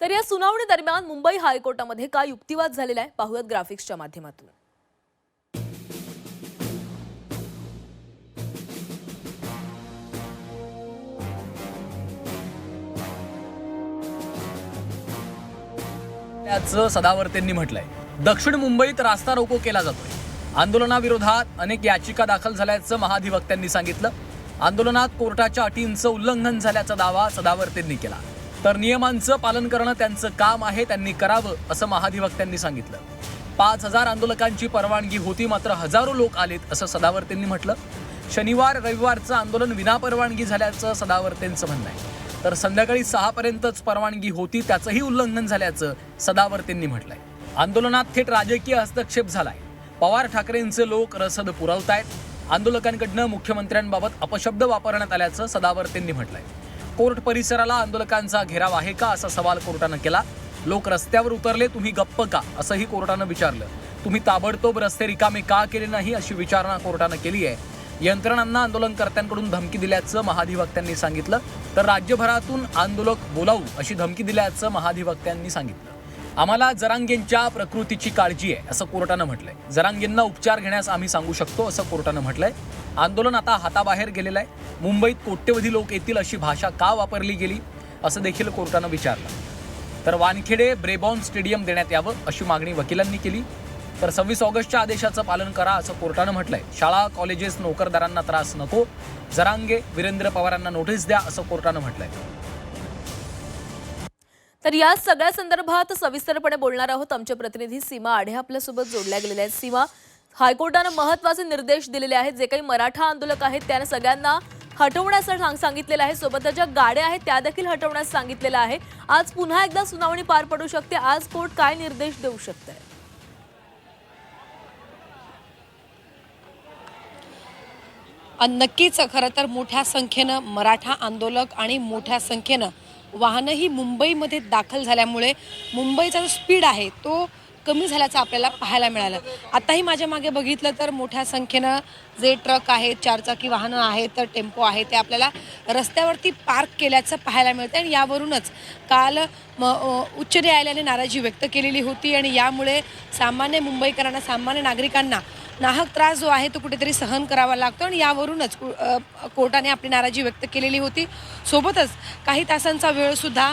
तर या सुनावणी दरम्यान मुंबई हायकोर्टामध्ये काय युक्तिवाद झालेला आहे पाहूयात ग्राफिक्सच्या माध्यमातून। त्याचं सदावर्तेंनी म्हटलंय, दक्षिण मुंबईत रास्ता रोको केला जातोय। आंदोलनाविरोधात अनेक याचिका दाखल झाल्याचं महाधिवक्त्यांनी सांगितलं। आंदोलनात कोर्टाच्या अटींचं उल्लंघन झाल्याचा दावा सदावर्तेंनी केला। तर नियमांचं पालन करणं त्यांचं काम आहे, त्यांनी करावं असं महाधिवक्त्यांनी सांगितलं। 5000 आंदोलकांची परवानगी होती, मात्र हजारो लोक आलेत असं सदावर्तेंनी म्हटलं। शनिवार रविवारचं आंदोलन विनापरवानगी झाल्याचं सदावर्तेंचं म्हणणं आहे। तर संध्याकाळी 6 पर्यंतच परवानगी होती, त्याचंही उल्लंघन झाल्याचं सदावर्तेंनी म्हटलंय। आंदोलनात थेट राजकीय हस्तक्षेप झालाय। पवार ठाकरेंचे लोक रसद पुरवतायत। आंदोलकांकडनं मुख्यमंत्र्यांबाबत अपशब्द वापरण्यात आल्याचं सदावर्तेंनी म्हटलंय। कोर्ट परिसराला आंदोलकांचा घेराव आहे का असा सवाल कोर्टानं केला। लोक रस्त्यावर उतरले, तुम्ही गप्प का असंही कोर्टानं विचारलं। तुम्ही ताबडतोब रस्ते रिकामे का केले नाही अशी विचारणा कोर्टानं केली आहे। यंत्रणांना आंदोलनकर्त्यांकडून धमकी दिल्याचं महाधिवक्त्यांनी सांगितलं। तर राज्यभरातून आंदोलक बोलावू अशी धमकी दिल्याचं महाधिवक्त्यांनी सांगितलं। आम्हाला जरांगेंच्या प्रकृतीची काळजी आहे असं कोर्टानं म्हटलंय। जरांगेंना उपचार घेण्यास आम्ही सांगू शकतो असं कोर्टानं म्हटलंय। आंदोलन आता हाताबाहेर गेलेलं आहे। मुंबईत कोट्यवधी लोक येतील अशी भाषा का वापरली गेली असं देखील कोर्टानं विचारलं। तर वानखेडे ब्रेबॉर्न स्टेडियम देण्यात यावं अशी मागणी वकिलांनी केली। तर 26 ऑगस्टच्या आदेशाचं पालन करा असं कोर्टानं म्हटलंय। शाळा कॉलेजेस नोकरदारांना त्रास नको। जरांगे वीरेंद्र पवारांना नोटीस द्या असं कोर्टानं म्हटलंय। तर या सगळ्या संदर्भात सविस्तरपणे बोलणार आहोत। आमचे प्रतिनिधी सीमा आढे आपल्यासोबत जोडल्या गेलेल्या आहेत। सीमा, हायकोर्टानं महत्त्वाचे निर्देश दिलेले आहेत। जे काही मराठा आंदोलक आहेत त्यांना सगळ्यांना हटवण्यास सांगितलेलं आहे। सोबतच ज्या गाड्या आहेत त्या देखील हटवण्यास सांगितलेलं आहे। आज पुन्हा एकदा सुनावणी पार पडू शकते। आज कोर्ट काय निर्देश देऊ शकते? नक्कीच खरं तर मोठ्या संख्येनं मराठा आंदोलक आणि मोठ्या संख्येनं वाहनंही मुंबईमध्ये दाखल झाल्यामुळे मुंबईचा जो स्पीड आहे तो कमी झाल्याचं आपल्याला पाहायला मिळालं। आताही माझ्या मागे बघितलं तर मोठ्या संख्येनं जे ट्रक आहेत, चारचाकी वाहनं आहेत, टेम्पो आहे ते आपल्याला रस्त्यावरती पार्क केल्याचं पाहायला मिळतं। आणि यावरूनच काल उच्च न्यायालयाने नाराजी व्यक्त केलेली होती आणि यामुळे सामान्य मुंबईकरांना, सामान्य नागरिकांना नाहक त्रास जो आहे तो कुठेतरी सहन करावा लागतो आणि यावरूनच कोर्टाने आपली नाराजी व्यक्त केलेली होती। सोबतच काही तासांचा वेळसुद्धा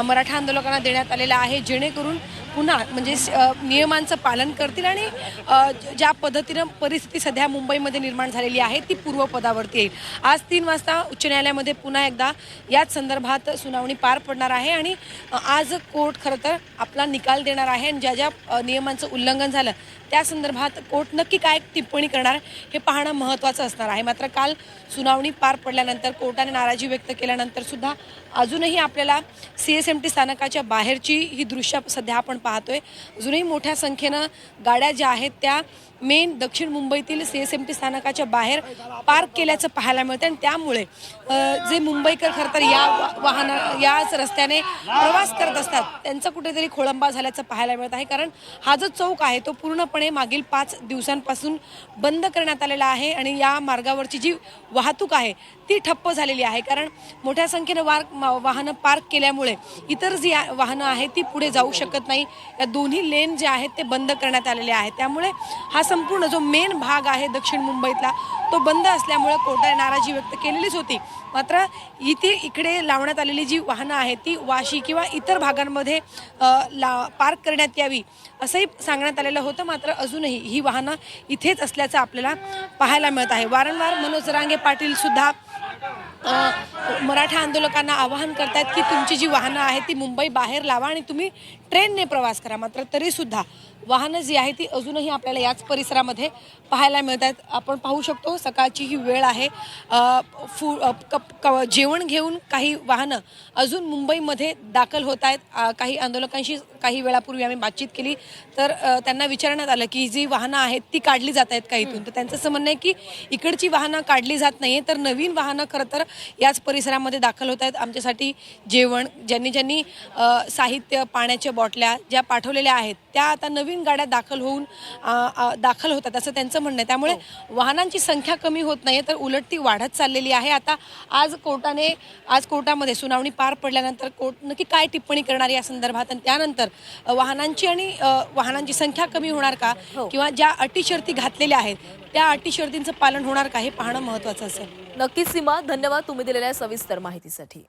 मराठा आंदोलकांना देण्यात आलेला आहे, जेणेकरून पुन्हा म्हणजे नियमांचं पालन करतील आणि ज्या पद्धतीनं परिस्थिती सध्या मुंबईमध्ये निर्माण झालेली आहे ती पूर्वपदावरती येईल। आज 3 वाजता उच्च न्यायालयामध्ये पुन्हा एकदा याच संदर्भात सुनावणी पार पडणार आहे आणि आज कोर्ट खरं तर आपला निकाल देणार आहे आणि ज्या ज्या नियमांचं उल्लंघन झालं त्या संदर्भात कोर्ट नक्की काय टिप्पणी करणार हे पाहणं महत्त्वाचं असणार आहे। मात्र काल सुनावणी पार पडल्यानंतर कोर्टाने नाराजी व्यक्त केल्यानंतर सुद्धा अजूनही आपल्याला CSMT स्थानकाच्या बाहेरची ही दृश्य सध्या आपण पाहतोय। अजूनही मोठ्या संख्येनं गाड्या ज्या आहेत त्या मेन दक्षिण मुंबईतील CSMT स्थानकाच्या बाहेर पार्क केल्याचं पाहायला मिळतं आणि त्यामुळे जे मुंबईकर खरं तर याच रस्त्याने प्रवास करत असतात त्यांचा कुठेतरी खोळंबा झाल्याचं पाहायला मिळत आहे। कारण हा जो चौक आहे तो पूर्णपणे मागील 5 दिवसांपासून बंद करण्यात आलेला आहे आणि या मार्गावरची जी वाहतूक आहे ती ठप्प झालेली आहे। कारण मोठ्या संख्येनं वाहनं पार्क केल्यामुळे इतर जी वाहनं आहेत ती पुढे जाऊ शकत नाही। या दोन्ही लेन जे आहेत ते बंद करण्यात आलेले आहेत। त्यामुळे हा संपूर्ण जो मेन भाग आहे दक्षिण मुंबईतला तो बंद असल्यामुळे कोर्टाने नाराजी व्यक्त केलेलीच होती। मात्र इकडे लावण्यात आलेली जी वाहनं आहेत ती वाशी किंवा इतर भागांमध्ये पार्क करण्यात यावी असंही सांगण्यात आलेलं होतं। मात्र अजूनही ही वाहनं इथेच असल्याचं आपल्याला पाहायला मिळत आहे। वारंवार मनोज जरांगे पाटील सुद्धा मराठा आंदोलकांना आवाहन करतायत की तुमची जी वाहनं आहेत ती मुंबई बाहेर लावा आणि तुम्ही ट्रेनने प्रवास करा। मात्र तरीसुद्धा वाहनं जी आहे ती अजूनही आपल्याला याच परिसरामध्ये पाहायला मिळतात। आपण पाहू शकतो सकाळची ही वेळ आहे। जेवण घेऊन काही वाहनं अजून मुंबईमध्ये दाखल होत आहेत। काही आंदोलकांशी काही वेळापूर्वी आम्ही बातचीत केली तर त्यांना विचारण्यात आलं की जी वाहनं आहेत ती काढली जात आहेत का इथून, तर त्यांचं असं म्हणणं आहे की इकडची वाहनं काढली जात नाही तर नवीन वाहनं खरं तर याच परिसरामध्ये दाखल होत आहेत। आमच्यासाठी जेवण ज्यांनी साहित्य, पाण्याच्या बॉटल्या ज्या पाठवलेल्या आहेत त्या आता नवीन नवीन गाड्या दाखल होतात असं त्यांचं म्हणणं आहे. त्यामुळे वाहनांची संख्या कमी होत नाही तर उलट ती वाढत चाललेली आहे. आता आज कोर्टामध्ये सुनावणी पार पडल्यानंतर कोर्ट नक्की काय टिप्पणी करणार या संदर्भात आणि त्यानंतर वाहनांची संख्या कमी होणार का किंवा ज्या अटी शर्ती घातलेल्या आहेत त्या अटी शर्तींचं पालन होणार का हे पाहणं महत्त्वाचं असेल. नक्कीच सीमा, धन्यवाद तुम्ही दिलेल्या सविस्तर माहितीसाठी.